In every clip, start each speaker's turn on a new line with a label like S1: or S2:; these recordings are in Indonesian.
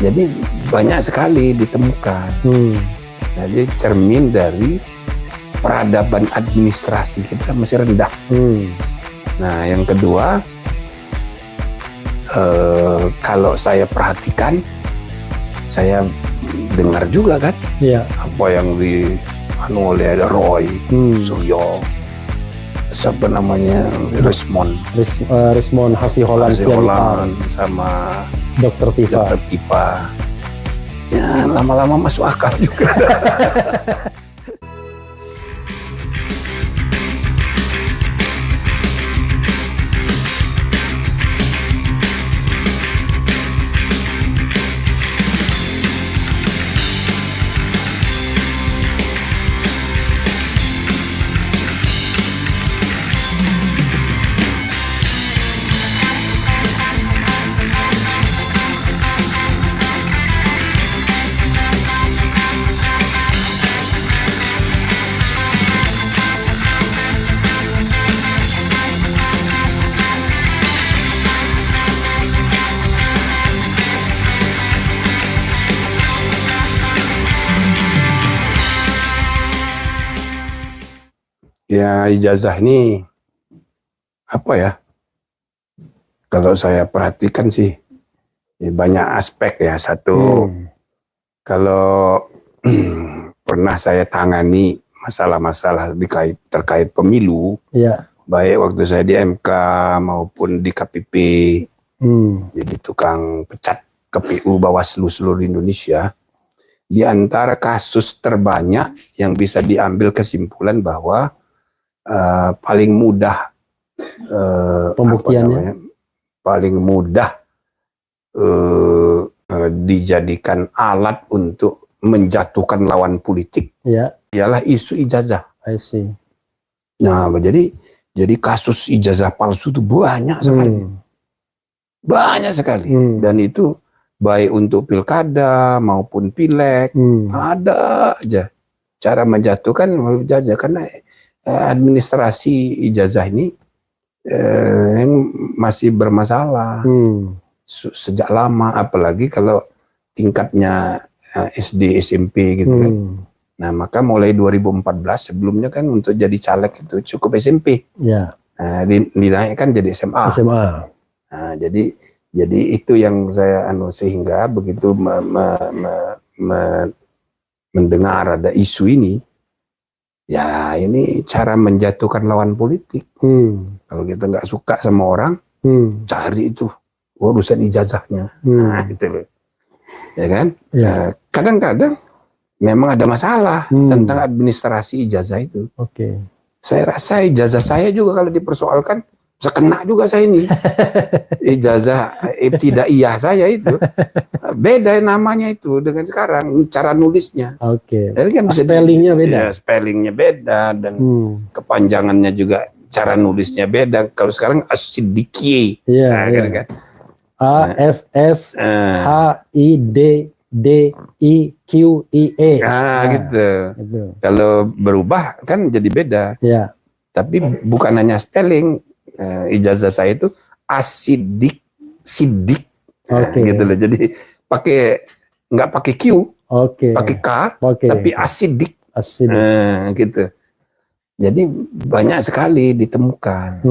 S1: Jadi banyak sekali ditemukan. Jadi cermin dari peradaban administrasi kita masih rendah. Nah, yang kedua, kalau saya perhatikan, saya dengar juga kan, apa yang oleh Roy Suryo, siapa namanya,
S2: Rismond Hasiholan
S1: sama
S2: Dr.
S1: Tifa. Ya, lama-lama masuk akal juga. Ya, ijazah ini apa ya? Kalau saya perhatikan sih banyak aspek ya. Satu, kalau pernah saya tangani masalah-masalah terkait pemilu, baik waktu saya di MK maupun di KPP, jadi tukang pecat KPU Bawaslu seluruh Indonesia. Di antara kasus terbanyak yang bisa diambil kesimpulan bahwa paling mudah
S2: pembuktiannya,
S1: paling mudah dijadikan alat untuk menjatuhkan lawan politik, ialah isu ijazah. Nah, jadi kasus ijazah palsu itu banyak sekali, dan itu baik untuk pilkada maupun pileg, ada aja cara menjatuhkan ijazah, karena administrasi ijazah ini masih bermasalah sejak lama, apalagi kalau tingkatnya SD, SMP gitu kan. Nah, maka mulai 2014, sebelumnya kan untuk jadi caleg itu cukup SMP, dinaikkan jadi SMA. Nah, jadi itu yang saya sehingga begitu mendengar ada isu ini, ya ini cara menjatuhkan lawan politik. Kalau kita nggak suka sama orang, cari itu urusan ijazahnya. Nah, gitu loh. Ya kan? Kadang-kadang memang ada masalah tentang administrasi ijazah itu. Saya rasa ijazah saya juga kalau dipersoalkan bisa kena juga saya ini. Ijazah ibtidaiyah saya itu beda namanya itu dengan sekarang, cara nulisnya. Jadi kan bisa
S2: spellingnya beda.
S1: Ya, spellingnya beda, dan kepanjangannya juga cara nulisnya beda. Kalau sekarang As-Siddiqi, kan?
S2: ASSHIDDIQIE.
S1: Gitu. Kalau berubah kan jadi beda. Tapi bukan hanya spelling. Ijazah saya itu As-Siddiq, gitu loh. Jadi nggak pakai Q, pakai K, tapi As-Siddiq, gitu. Jadi banyak sekali ditemukan.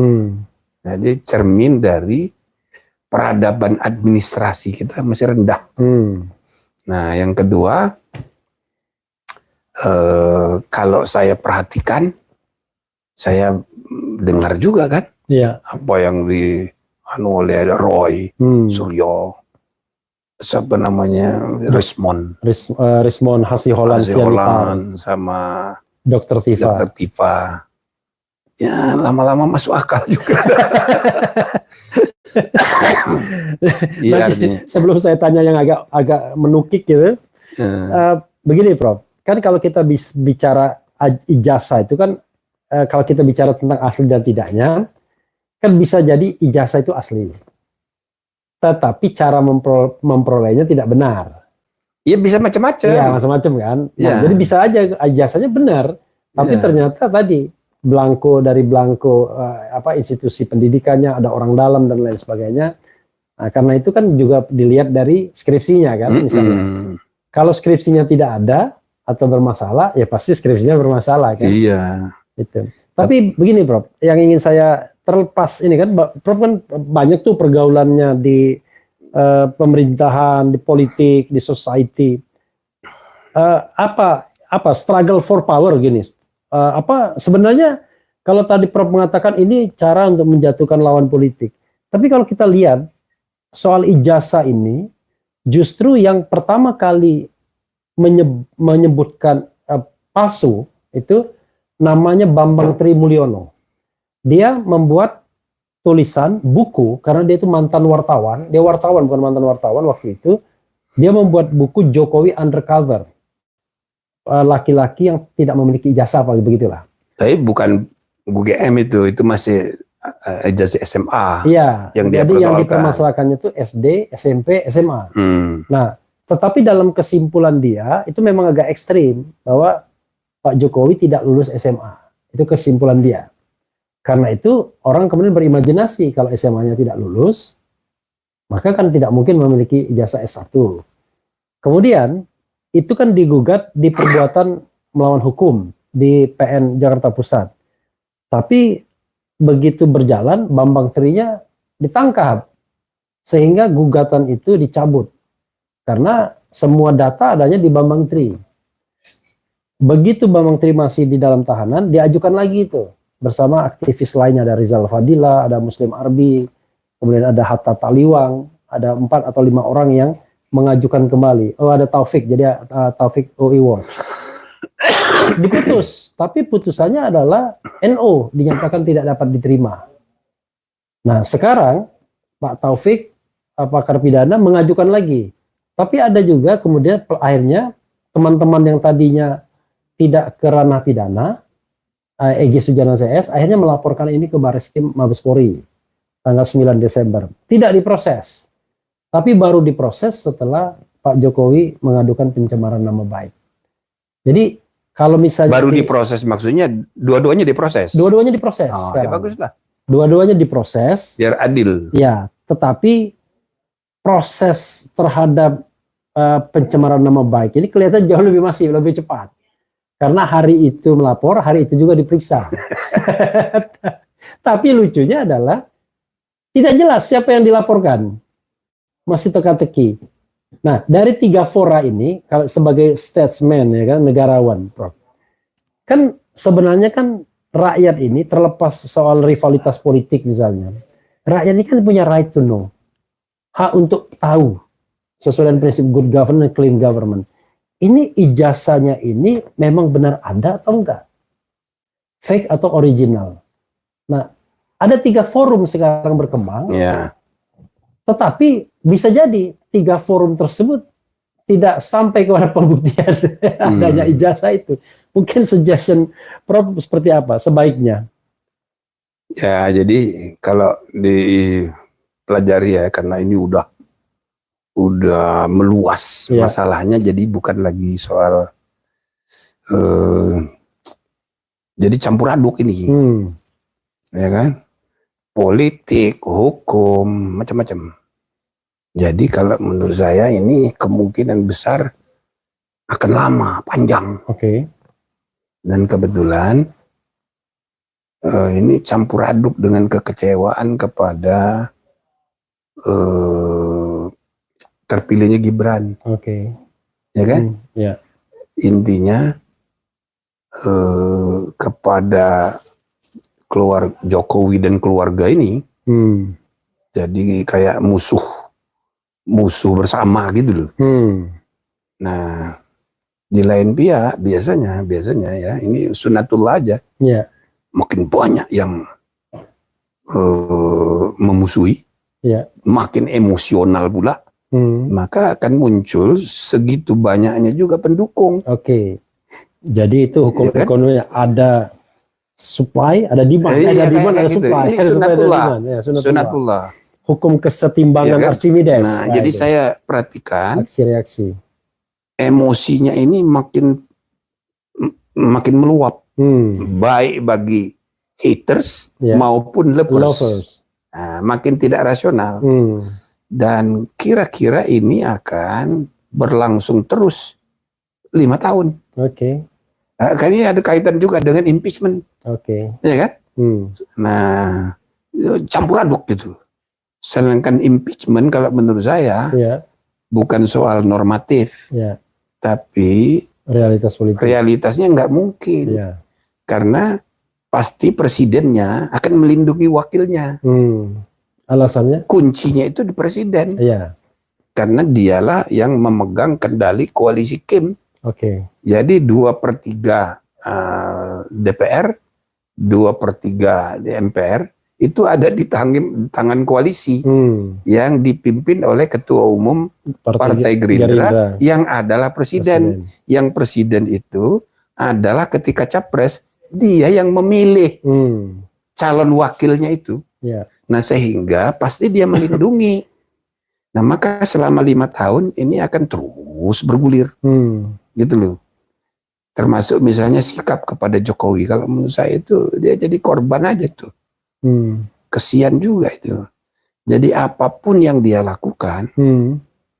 S1: Jadi cermin dari peradaban administrasi kita masih rendah. Nah, yang kedua, kalau saya perhatikan, saya dengar juga kan, apa yang oleh Roy Suryo, siapa namanya,
S2: Rismond Hasiholan
S1: sama
S2: Dr.
S1: Tifa. Ya, lama-lama masuk akal juga.
S2: Sebelum saya tanya yang agak menukik gitu, begini Prof, kan kalau kita bicara ijazah itu kan, kalau kita bicara tentang asli dan tidaknya, kan bisa jadi ijazah itu asli, tetapi cara memperolehnya tidak benar.
S1: Iya, bisa macam-macam.
S2: Iya, macam-macam kan. Nah, jadi bisa aja ijazahnya benar, tapi ternyata tadi belangko institusi pendidikannya, ada orang dalam dan lain sebagainya, Nah, karena itu kan juga dilihat dari skripsinya kan, misalnya. Kalau skripsinya tidak ada atau bermasalah, ya pasti skripsinya bermasalah kan.
S1: Iya.
S2: Gitu. Tapi begini, Prof, yang ingin saya terlepas ini kan, Prof kan banyak tuh pergaulannya di pemerintahan, di politik, di society. Apa struggle for power gini? Apa sebenarnya kalau tadi Prof mengatakan ini cara untuk menjatuhkan lawan politik. Tapi kalau kita lihat soal ijazah ini, justru yang pertama kali menyebutkan palsu itu namanya Bambang Trimulyono. Dia membuat tulisan buku karena dia itu mantan wartawan. Dia wartawan bukan mantan wartawan waktu itu. Dia membuat buku Jokowi Undercover. Laki-laki yang tidak memiliki ijazah apa begitulah.
S1: Tapi bukan UGM itu masih ijazah SMA.
S2: Iya.
S1: Yang dia
S2: jadi yang
S1: persoalkan.
S2: dipermasalahkannya itu SD, SMP, SMA. Nah, tetapi dalam kesimpulan dia itu memang agak ekstrim bahwa Pak Jokowi tidak lulus SMA. Itu kesimpulan dia. Karena itu orang kemudian berimajinasi kalau SMA-nya tidak lulus, maka kan tidak mungkin memiliki ijazah S1. Kemudian itu kan digugat di perbuatan melawan hukum di PN Jakarta Pusat. Tapi begitu berjalan, Bambang Trinya ditangkap. Sehingga gugatan itu dicabut. Karena semua data adanya di Bambang Tri. Begitu Bambang Tri masih di dalam tahanan, diajukan lagi itu. Bersama aktivis lainnya, ada Rizal Fadila, ada Muslim Arbi, kemudian ada Hatta Taliwang, ada 4 atau 5 orang yang mengajukan kembali. Oh, ada Taufik, jadi Taufik UI Watch. Diputus, tapi putusannya adalah NO, dinyatakan tidak dapat diterima. Nah, sekarang Pak Taufik, pakar pidana, mengajukan lagi. Tapi ada juga kemudian akhirnya teman-teman yang tadinya tidak ke ranah pidana, Egy Sujana CS, akhirnya melaporkan ini ke Bareskrim Mabes Polri tanggal 9 Desember. Tidak diproses, tapi baru diproses setelah Pak Jokowi mengadukan pencemaran nama baik. Jadi kalau misalnya
S1: baru diproses, maksudnya dua-duanya diproses.
S2: Dua-duanya diproses.
S1: Oh, ya baguslah.
S2: Dua-duanya diproses.
S1: Biar adil.
S2: Ya, tetapi proses terhadap pencemaran nama baik ini kelihatan jauh lebih masif, lebih cepat. Karena hari itu melapor, hari itu juga diperiksa. Tapi lucunya adalah tidak jelas siapa yang dilaporkan. Masih teka-teki. Nah, dari 3 fora ini, kalau sebagai statesman, ya kan, negarawan, Prof. Kan sebenarnya kan rakyat ini terlepas soal rivalitas politik misalnya. Rakyat ini kan punya right to know. Hak untuk tahu. Sesuai dengan prinsip good government dan clean government. Ini ijazahnya ini memang benar ada atau enggak? Fake atau original? Nah, ada 3 forum sekarang berkembang.
S1: Ya.
S2: Tetapi bisa jadi 3 forum tersebut tidak sampai kepada pembuktian adanya ijazah itu. Mungkin suggestion Prof seperti apa sebaiknya?
S1: Ya, jadi kalau dipelajari ya, karena ini udah meluas
S2: Ya.
S1: masalahnya, jadi bukan lagi soal jadi campur aduk ini, ya kan? Politik, hukum, macam-macam. Jadi kalau menurut saya ini kemungkinan besar akan lama, panjang.
S2: Oke.
S1: Dan kebetulan ini campur aduk dengan kekecewaan kepada terpilihnya Gibran.
S2: Oke.
S1: Ya kan?
S2: Ya.
S1: Intinya kepada Jokowi dan keluarga ini jadi kayak musuh bersama gitu loh. Nah, di lain pihak biasanya ya ini sunatullah aja.
S2: Ya.
S1: Makin banyak yang memusuhi, makin emosional pula, maka akan muncul segitu banyaknya juga pendukung.
S2: Oke. Jadi itu hukum
S1: Ya kan?
S2: ekonomi, ada supply, ada demand, ada demand, ada
S1: gitu.
S2: supply.
S1: Ini
S2: Ada supply, ada
S1: sunatullah.
S2: demand. Ya,
S1: Sunatullah.
S2: Hukum kesetimbangan
S1: Ya kan?
S2: Archimedes.
S1: Nah, jadi
S2: itu.
S1: saya perhatikan
S2: Aksi-reaksi.
S1: emosinya ini makin meluap, baik bagi haters maupun lovers. Nah, makin tidak rasional. dan kira-kira ini akan berlangsung terus 5 tahun.
S2: Oke.
S1: Kan ini ada kaitan juga dengan impeachment,
S2: Oke.
S1: ya kan? Nah, campur aduk gitu. Sedangkan impeachment kalau menurut saya
S2: Ya.
S1: bukan soal normatif,
S2: Ya.
S1: tapi
S2: Realitas politik.
S1: realitasnya nggak mungkin,
S2: Ya.
S1: karena pasti presidennya akan melindungi wakilnya.
S2: Alasannya?
S1: Kuncinya itu di presiden,
S2: Ya.
S1: karena dialah yang memegang kendali koalisi Kim.
S2: Oke.
S1: Jadi 2/3 DPR, 2/3 di MPR itu ada di tangan koalisi yang dipimpin oleh Ketua Umum Partai Gerindra yang adalah presiden. Yang presiden itu adalah ketika capres dia yang memilih calon wakilnya itu.
S2: Ya.
S1: Nah, sehingga pasti dia melindungi. Nah, maka selama 5 tahun ini akan terus bergulir. Gitu loh. Termasuk misalnya sikap kepada Jokowi. Kalau menurut saya itu dia jadi korban aja tuh. Kesian juga itu. Jadi apapun yang dia lakukan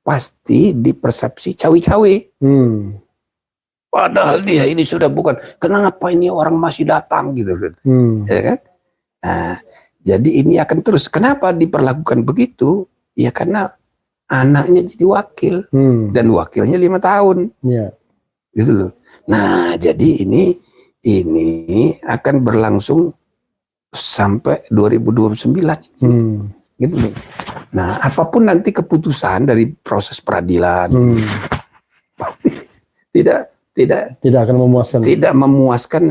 S1: pasti dipersepsi cawe-cawe. Padahal dia ini sudah bukan. Kenapa ini orang masih datang gitu kan? Ya kan? Nah, jadi ini akan terus. Kenapa diperlakukan begitu? Ya karena anaknya jadi wakil dan wakilnya 5 tahun.
S2: Ya.
S1: Gitu loh. Nah, jadi ini akan berlangsung sampai 2029. Gitu loh. Nah, apapun nanti keputusan dari proses peradilan pasti tidak
S2: akan memuaskan.
S1: Tidak memuaskan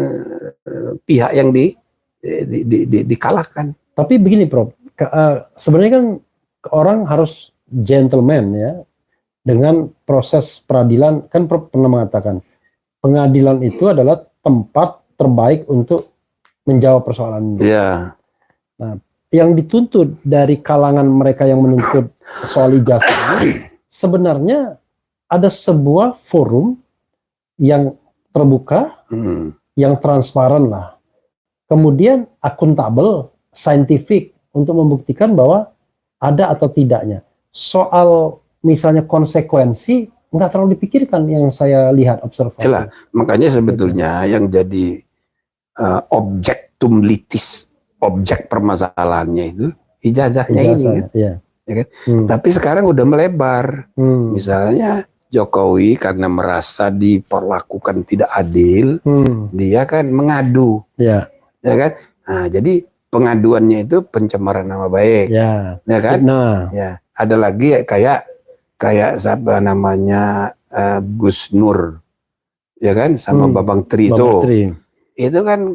S1: pihak yang dikalahkan.
S2: Tapi begini, Prof. Sebenarnya kan orang harus gentleman ya. Dengan proses peradilan, kan Prof pernah mengatakan pengadilan itu adalah tempat terbaik untuk menjawab persoalan ini.
S1: Ya.
S2: Nah, yang dituntut dari kalangan mereka yang menuntut soal ijazah ini sebenarnya ada sebuah forum yang terbuka, yang transparan lah. Kemudian akuntabel, saintifik untuk membuktikan bahwa ada atau tidaknya. Soal misalnya konsekuensi nggak terlalu dipikirkan yang saya lihat observasi.
S1: Yalah, makanya sebetulnya yang jadi objektum litis, objek permasalahannya itu ijazahnya ini kan.
S2: Ya.
S1: Ya kan? Tapi sekarang udah melebar. Misalnya Jokowi karena merasa diperlakukan tidak adil, dia kan mengadu.
S2: Ya.
S1: Ya kan? Nah, jadi pengaduannya itu pencemaran nama baik.
S2: Ya.
S1: Ya kan?
S2: Nah.
S1: Ya, ada lagi kayak siapa namanya Gus Nur, ya kan, sama Babang Tri itu kan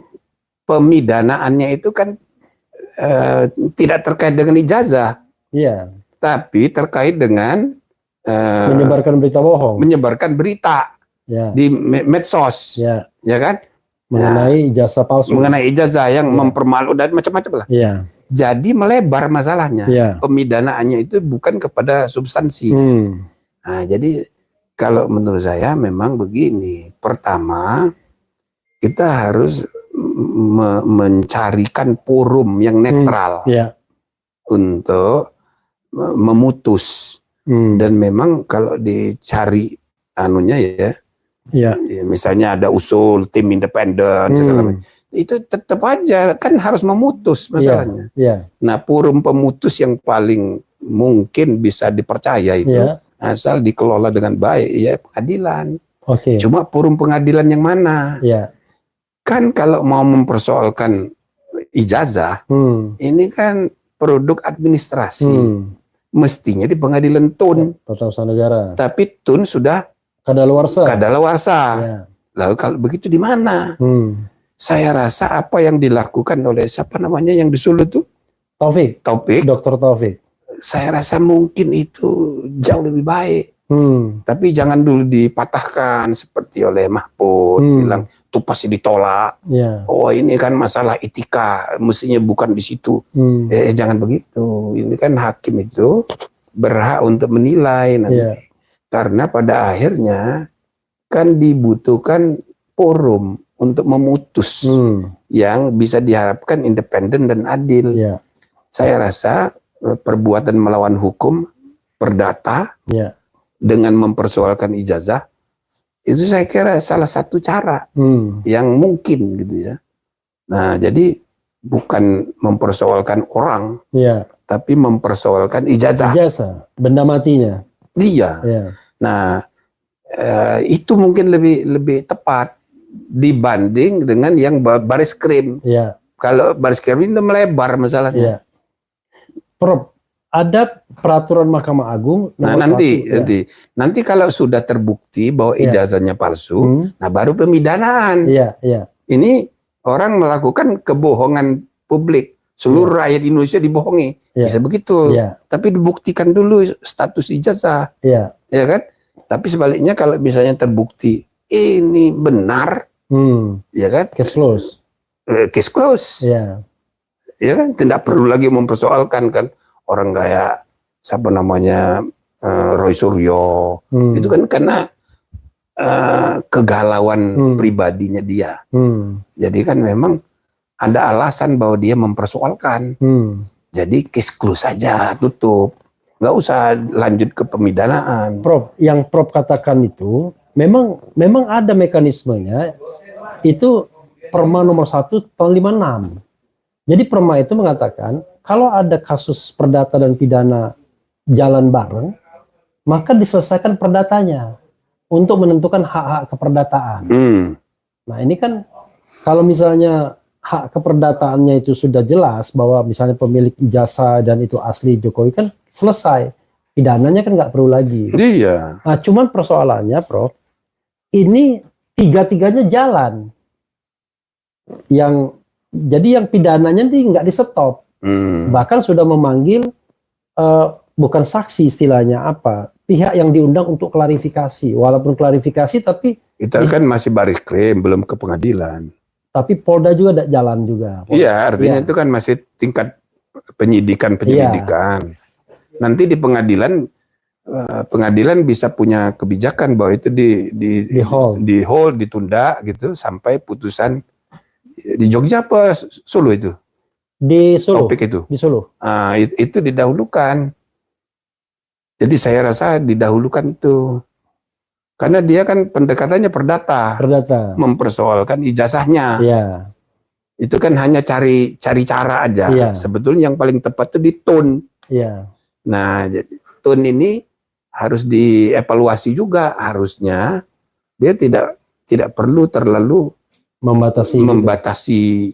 S1: pemidanaannya itu kan tidak terkait dengan ijazah, tapi terkait dengan
S2: menyebarkan berita bohong,
S1: menyebarkan berita di medsos, ya kan,
S2: mengenai ijazah palsu,
S1: mengenai ijazah yang mempermalu dan macam-macam lah. Jadi melebar masalahnya. Pemidanaannya itu bukan kepada substansi. Nah, jadi kalau menurut saya memang begini. Pertama, kita harus mencarikan forum yang netral untuk memutus. Dan memang kalau dicari anunya ya, misalnya ada usul tim independen segala macam. Itu tetap aja kan harus memutus masalahnya. Nah, forum pemutus yang paling mungkin bisa dipercaya itu asal dikelola dengan baik ya pengadilan. Cuma forum pengadilan yang mana? Kan kalau mau mempersoalkan ijazah, ini kan produk administrasi. Mestinya di pengadilan TUN.
S2: Tata Usaha Negara.
S1: Tapi TUN sudah kadaluarsa. Lalu kalau begitu di mana? Saya rasa apa yang dilakukan oleh siapa namanya yang di Solo itu?
S2: Taufik. Dr. Taufik.
S1: Saya rasa mungkin itu jauh lebih baik. Tapi jangan dulu dipatahkan seperti oleh Mahfud bilang itu pasti ditolak. Oh, ini kan masalah etika, mestinya bukan di situ. Jangan begitu. Ini kan hakim itu berhak untuk menilai nanti. Karena pada akhirnya kan dibutuhkan forum untuk memutus yang bisa diharapkan independen dan adil. Saya rasa perbuatan melawan hukum perdata
S2: Ya.
S1: dengan mempersoalkan ijazah, itu saya kira salah satu cara yang mungkin gitu ya. Nah, jadi bukan mempersoalkan orang,
S2: Ya.
S1: tapi mempersoalkan ijazah.
S2: Ijazah, benda matinya.
S1: Iya.
S2: Ya.
S1: Nah, itu mungkin lebih tepat dibanding dengan yang baris krim.
S2: Ya.
S1: Kalau baris krim itu melebar masalahnya.
S2: Ya. Prof, ada peraturan Mahkamah Agung
S1: Nah,
S2: nomor 1,
S1: nanti kalau sudah terbukti bahwa
S2: Ya.
S1: ijazahnya palsu, nah baru pemidanaan.
S2: Iya, iya.
S1: Ini orang melakukan kebohongan publik. Seluruh rakyat Indonesia dibohongi.
S2: Ya.
S1: Bisa begitu.
S2: Ya.
S1: Tapi dibuktikan dulu status ijazah.
S2: Iya.
S1: Ya kan? Tapi sebaliknya kalau misalnya terbukti ini benar, ya kan?
S2: Case close.
S1: Case close.
S2: Iya.
S1: Ya kan? Tidak perlu lagi mempersoalkan kan orang kayak siapa namanya Roy Suryo. Itu kan karena kegalauan pribadinya dia. Jadi kan memang ada alasan bahwa dia mempersoalkan. Jadi case close saja, tutup. Nggak usah lanjut ke pemidanaan.
S2: Prof, yang Prof katakan itu memang ada mekanismenya. Itu Perma nomor 1 tahun 56. Jadi Perma itu mengatakan kalau ada kasus perdata dan pidana jalan bareng, maka diselesaikan perdatanya untuk menentukan hak-hak keperdataan. Nah, ini kan kalau misalnya hak keperdataannya itu sudah jelas bahwa misalnya pemilik ijazah dan itu asli Jokowi, kan selesai. Pidananya kan nggak perlu lagi.
S1: Iya.
S2: Nah, cuman persoalannya, Prof, ini tiga-tiganya jalan. Jadi yang pidananya nggak di-stop. Bahkan sudah memanggil bukan saksi istilahnya apa, pihak yang diundang untuk klarifikasi. Walaupun klarifikasi tapi
S1: itu kan masih baris krim, belum ke pengadilan.
S2: Tapi Polda juga ada jalan juga.
S1: Iya, artinya itu kan masih tingkat penyidikan. Nanti di pengadilan bisa punya kebijakan bahwa itu di hold, ditunda gitu sampai putusan di Jogja apa Solo itu?
S2: Di Solo.
S1: Topik itu.
S2: Di Solo.
S1: Itu didahulukan. Jadi saya rasa didahulukan itu. Karena dia kan pendekatannya perdata. Mempersoalkan ijazahnya.
S2: Iya.
S1: Itu kan hanya cari cara aja.
S2: Iya.
S1: Sebetulnya yang paling tepat itu di tone.
S2: Iya.
S1: Nah, tone ini harus dievaluasi juga. Harusnya dia tidak perlu terlalu membatasi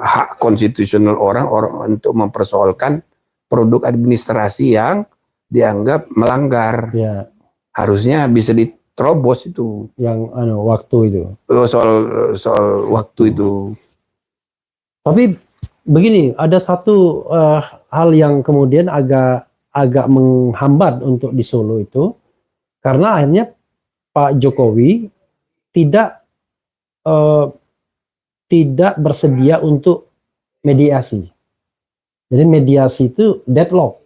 S1: hak konstitusional orang untuk mempersoalkan produk administrasi yang dianggap melanggar.
S2: Ya.
S1: Harusnya bisa diterobos itu.
S2: Yang waktu itu.
S1: Soal waktu itu.
S2: Tapi begini, ada satu hal yang kemudian agak menghambat untuk di Solo itu, karena akhirnya Pak Jokowi tidak bersedia untuk mediasi. Jadi mediasi itu deadlock.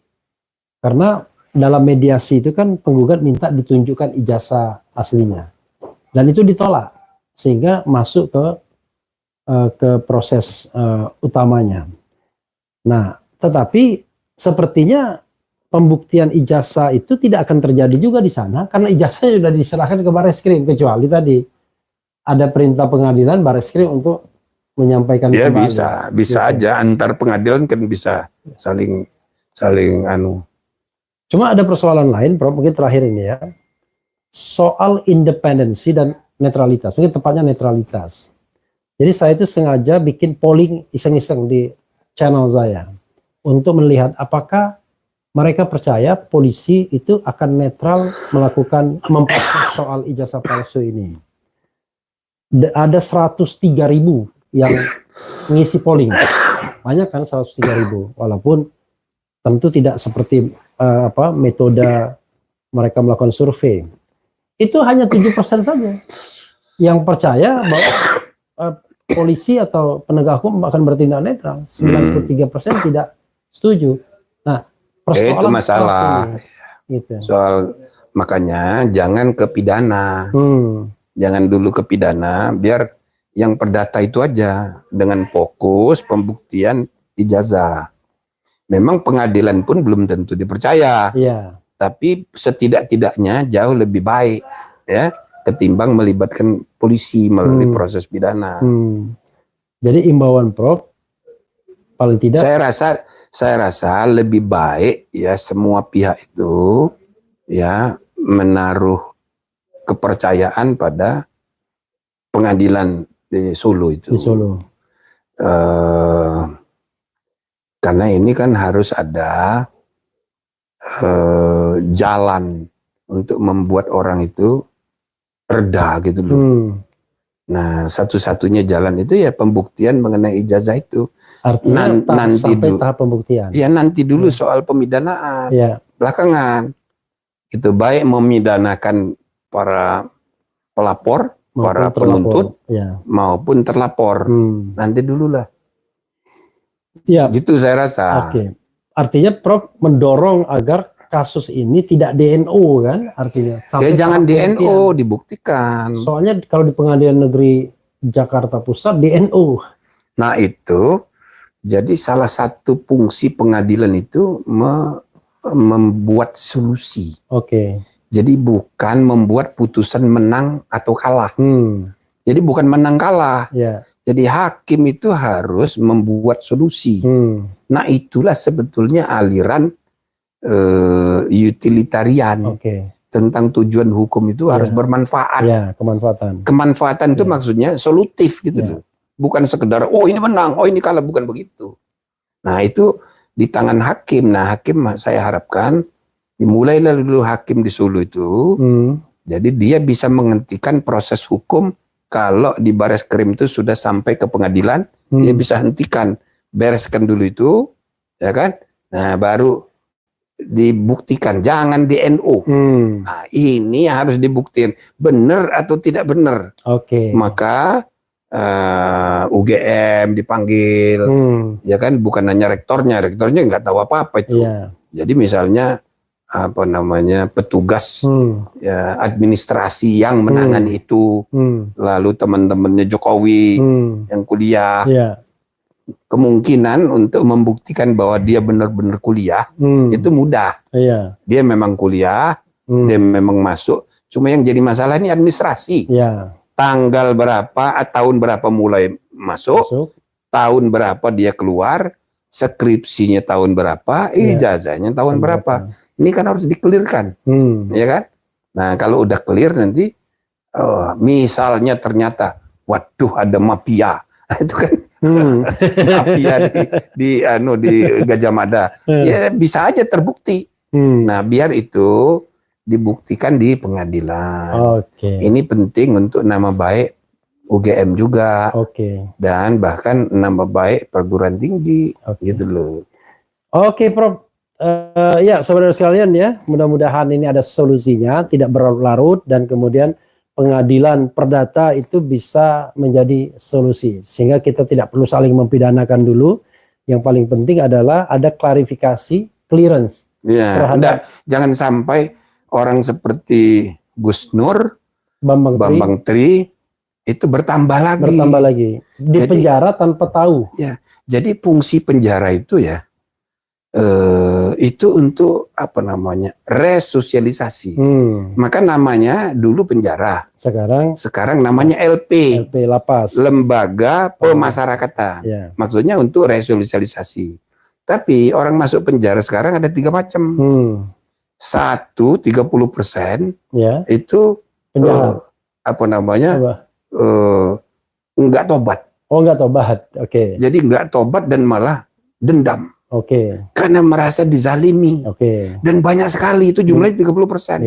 S2: Karena dalam mediasi itu kan penggugat minta ditunjukkan ijazah aslinya. Dan itu ditolak. Sehingga masuk ke proses utamanya. Nah, tetapi sepertinya pembuktian ijazah itu tidak akan terjadi juga di sana. Karena ijazahnya sudah diserahkan ke Barreskrim. Kecuali tadi ada perintah pengadilan Barreskrim untuk menyampaikan
S1: ya bisa gitu. Aja antar pengadilan kan bisa saling
S2: Cuma ada persoalan lain, Prof, mungkin terakhir ini ya, soal independensi dan netralitas, mungkin tepatnya netralitas. Jadi saya itu sengaja bikin polling iseng-iseng di channel saya untuk melihat apakah mereka percaya polisi itu akan netral melakukan memproses soal ijazah palsu ini. Ada 103.000 yang ngisi polling. Banyak kan 103.000, walaupun tentu tidak seperti metode mereka melakukan survei. Itu hanya 7% saja yang percaya bahwa polisi atau penegak hukum akan bertindak netral. 93% tidak setuju. Nah, persoalan
S1: itu masalah.
S2: Gitu.
S1: Soal makanya jangan ke pidana. Jangan dulu ke pidana, biar yang perdata itu aja dengan fokus pembuktian ijazah. Memang pengadilan pun belum tentu dipercaya.
S2: Iya.
S1: Tapi setidak-tidaknya jauh lebih baik ya ketimbang melibatkan polisi melalui proses pidana.
S2: Jadi imbauan Prof paling tidak
S1: saya rasa lebih baik ya semua pihak itu ya menaruh kepercayaan pada pengadilan di Solo itu.
S2: Di Solo.
S1: Karena ini kan harus ada jalan untuk membuat orang itu reda gitu loh. Nah, satu-satunya jalan itu ya pembuktian mengenai ijazah itu.
S2: Artinya
S1: nanti
S2: sampai tahap pembuktian.
S1: Ya nanti dulu soal pemidanaan.
S2: Ya.
S1: Belakangan itu baik memidanakan para pelapor, para penuntut maupun terlapor. Nanti dulu lah.
S2: Ya.
S1: Gitu saya rasa.
S2: Oke. Artinya Prof mendorong agar kasus ini tidak DNO kan artinya.
S1: Ya jangan DNO, dibuktikan.
S2: Soalnya kalau di Pengadilan Negeri Jakarta Pusat DNO.
S1: Nah itu jadi salah satu fungsi pengadilan itu membuat solusi.
S2: Oke.
S1: Jadi bukan membuat putusan menang atau kalah. Jadi bukan menang kalah.
S2: Ya.
S1: Jadi hakim itu harus membuat solusi. Nah itulah sebetulnya aliran utilitarian. Tentang tujuan hukum itu harus bermanfaat.
S2: Ya, kemanfaatan.
S1: Kemanfaatan itu maksudnya solutif gitu loh. Bukan sekedar oh ini menang, oh ini kalah, bukan begitu. Nah itu di tangan hakim. Nah hakim saya harapkan dimulailah dulu hakim di Solo itu. Jadi dia bisa menghentikan proses hukum. Kalau di Bareskrim itu sudah sampai ke pengadilan, dia bisa hentikan, bereskan dulu itu, ya kan? Nah, baru dibuktikan, jangan DNO. Nah, ini harus dibuktikan benar atau tidak benar. Maka UGM dipanggil, ya kan? Bukan hanya rektornya nggak tahu apa-apa itu. Jadi misalnya petugas ya, administrasi yang menangani itu, lalu teman-temannya Jokowi yang kuliah, kemungkinan untuk membuktikan bahwa dia benar-benar kuliah itu mudah. Dia memang kuliah, dia memang masuk, cuma yang jadi masalah ini administrasi. Tanggal berapa, tahun berapa mulai masuk, tahun berapa dia keluar, skripsinya tahun berapa, ijazahnya tahun berapa. Ini kan harus dikelirkan, ya kan? Nah kalau udah clear nanti, misalnya ternyata, waduh ada mafia, itu kan mafia di Gajah Mada, ya bisa aja terbukti. Nah biar itu dibuktikan di pengadilan. Ini penting untuk nama baik UGM juga, dan bahkan nama baik perguruan tinggi, gitu loh.
S2: Oke, Prof. Ya, saudara sekalian ya, mudah-mudahan ini ada solusinya, tidak berlarut dan kemudian pengadilan perdata itu bisa menjadi solusi sehingga kita tidak perlu saling mempidanakan dulu. Yang paling penting adalah ada klarifikasi, clearance.
S1: Ya, jangan sampai orang seperti Gus Nur, Bambang Tri itu bertambah lagi.
S2: Di penjara tanpa tahu.
S1: Ya, jadi fungsi penjara itu ya. Itu untuk resosialisasi. Maka namanya dulu penjara. Sekarang namanya LP.
S2: Lapas.
S1: Lembaga Pemasyarakatan. Maksudnya untuk resosialisasi. Tapi orang masuk penjara sekarang ada 3 macam. 30% itu enggak tobat.
S2: Enggak tobat.
S1: Jadi enggak tobat dan malah dendam. Karena merasa dizalimi. Dan banyak sekali, itu jumlahnya 30%.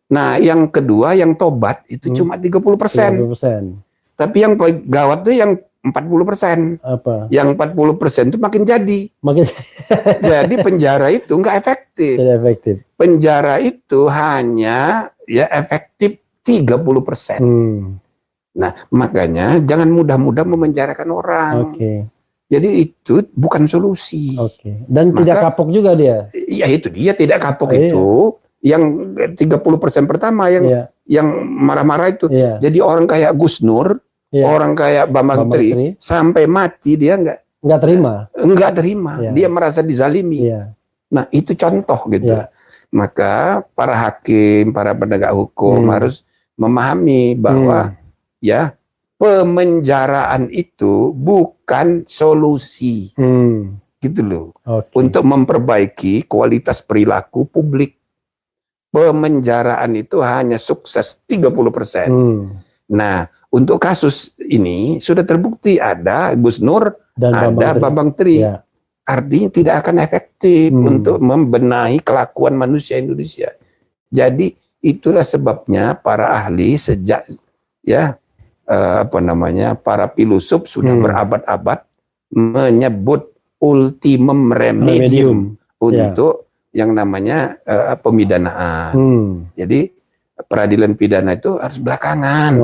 S1: Nah, yang kedua yang tobat itu cuma 30%. Tapi yang gawat tuh yang 40%. Yang 40% itu makin jadi. Jadi penjara itu nggak efektif. Penjara itu hanya ya efektif 30%. Nah, makanya jangan mudah-mudah memenjarakan orang. Jadi itu bukan solusi.
S2: Dan tidak kapok juga dia.
S1: Ya itu dia tidak kapok itu. Yang 30% pertama yang marah-marah itu. Jadi orang kayak Gus Nur, orang kayak Bambang Tri sampai mati dia
S2: nggak terima.
S1: Enggak terima,
S2: Ya.
S1: dia merasa dizalimi.
S2: Iya.
S1: Nah, itu contoh gitu.
S2: Ya.
S1: Maka para hakim, para penegak hukum harus memahami bahwa ya pemenjaraan itu bukan solusi. Gitu loh.
S2: Oke.
S1: Untuk memperbaiki kualitas perilaku publik. Pemenjaraan itu hanya sukses 30%. Nah, untuk kasus ini sudah terbukti ada Gus Nur,
S2: Dan
S1: ada Bambang Tri.
S2: Ya.
S1: Artinya tidak akan efektif untuk membenahi kelakuan manusia Indonesia. Jadi itulah sebabnya para ahli sejak para filosof sudah berabad-abad menyebut ultimum remedium untuk yang namanya pemidanaan. Jadi peradilan pidana itu harus belakangan.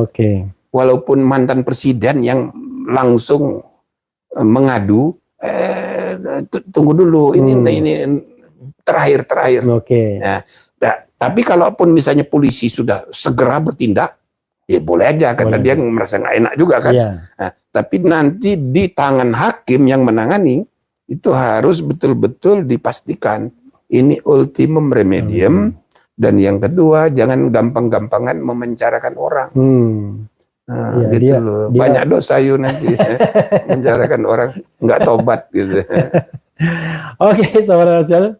S1: Walaupun mantan presiden yang langsung mengadu, tunggu dulu, ini terakhir. Nah, tapi kalaupun misalnya polisi sudah segera bertindak, ya boleh aja karena dia merasa nggak enak juga kan. Nah, tapi nanti di tangan hakim yang menangani itu harus betul-betul dipastikan ini ultimum remedium, dan yang kedua jangan gampang-gampangan memenjarakan orang. Nah, gitu loh. Banyak dosa nanti menjarakan orang nggak tobat gitu.
S2: Oke, saudara sekalian.